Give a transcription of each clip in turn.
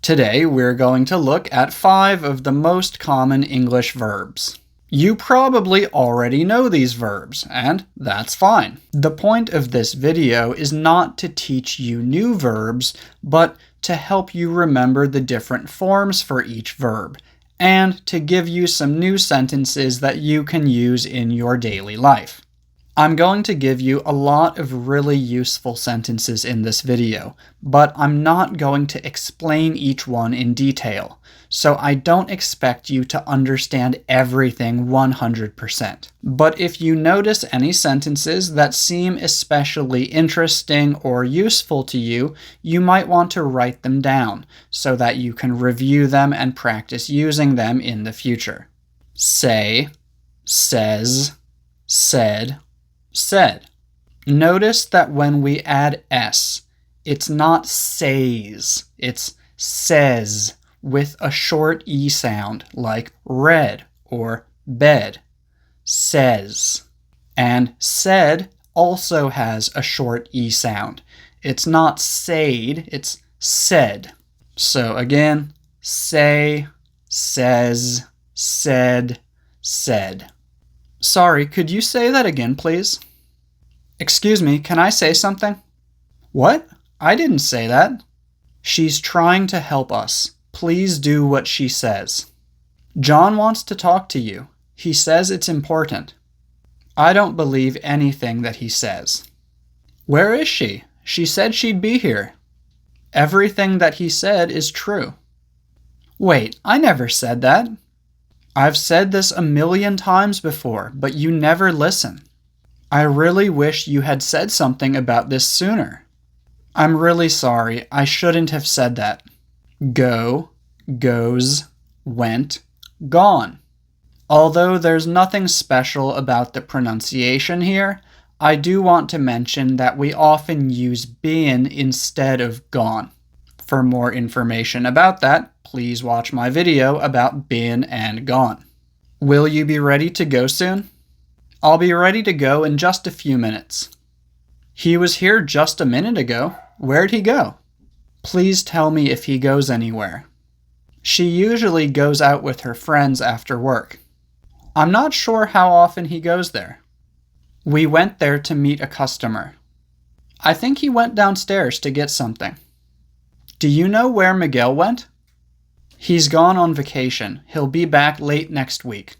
Today we're going to look at 5 of the most common English verbs. You probably already know these verbs, and that's fine. The point of this video is not to teach you new verbs, but to help you remember the different forms for each verb, and to give you some new sentences that you can use in your daily life. I'm going to give you a lot of really useful sentences in this video, but I'm not going to explain each one in detail, so I don't expect you to understand everything 100%. But if you notice any sentences that seem especially interesting or useful to you, you might want to write them down so that you can review them and practice using them in the future. Say, says, said, said. Notice that when we add s, it's not says, it's says with a short e sound like read or bed. Says. And said also has a short e sound. It's not said, it's said. So again, say, says, said, said. Sorry, could you say that again, please? Excuse me, can I say something? What? I didn't say that. She's trying to help us. Please do what she says. John wants to talk to you. He says it's important. I don't believe anything that he says. Where is she? She said she'd be here. Everything that he said is true. Wait, I never said that. I've said this 1,000,000 times before, but you never listen. I really wish you had said something about this sooner. I'm really sorry, I shouldn't have said that. Go, goes, went, gone. Although there's nothing special about the pronunciation here, I do want to mention that we often use been instead of gone. For more information about that, please watch my video about been and gone. Will you be ready to go soon? I'll be ready to go in just a few minutes. He was here just a minute ago. Where'd he go? Please tell me if he goes anywhere. She usually goes out with her friends after work. I'm not sure how often he goes there. We went there to meet a customer. I think he went downstairs to get something. Do you know where Miguel went? He's gone on vacation. He'll be back late next week.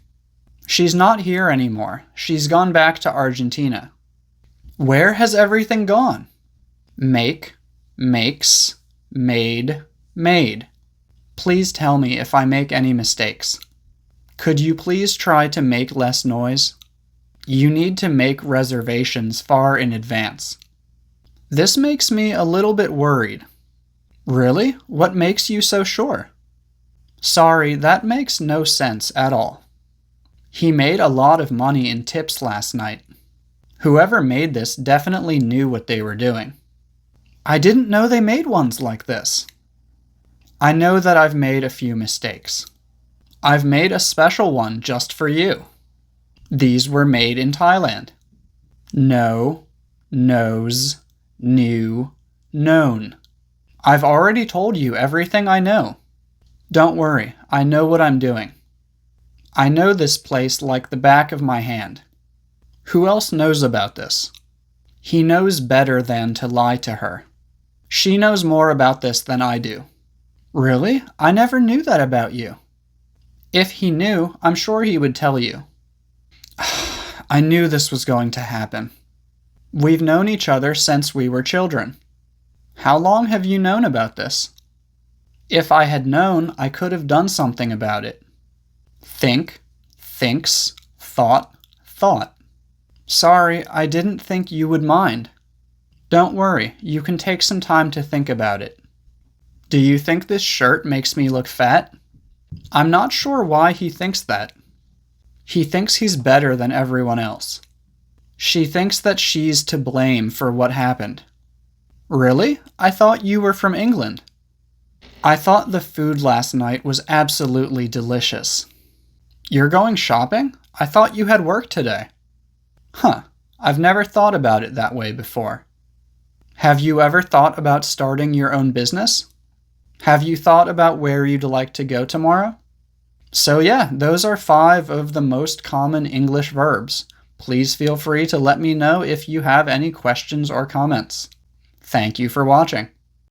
She's not here anymore. She's gone back to Argentina. Where has everything gone? Make, makes, made, made. Please tell me if I make any mistakes. Could you please try to make less noise? You need to make reservations far in advance. This makes me a little bit worried. Really? What makes you so sure? Sorry, that makes no sense at all. He made a lot of money in tips last night. Whoever made this definitely knew what they were doing. I didn't know they made ones like this. I know that I've made a few mistakes. I've made a special one just for you. These were made in Thailand. Know, knows, knew, known. I've already told you everything I know. Don't worry, I know what I'm doing. I know this place like the back of my hand. Who else knows about this? He knows better than to lie to her. She knows more about this than I do. Really? I never knew that about you. If he knew, I'm sure he would tell you. I knew this was going to happen. We've known each other since we were children. How long have you known about this? If I had known, I could have done something about it. Think, thinks, thought, thought. Sorry, I didn't think you would mind. Don't worry, you can take some time to think about it. Do you think this shirt makes me look fat? I'm not sure why he thinks that. He thinks he's better than everyone else. She thinks that she's to blame for what happened. Really? I thought you were from England. I thought the food last night was absolutely delicious. You're going shopping? I thought you had work today. Huh, I've never thought about it that way before. Have you ever thought about starting your own business? Have you thought about where you'd like to go tomorrow? So yeah, those are 5 of the most common English verbs. Please feel free to let me know if you have any questions or comments. Thank you for watching.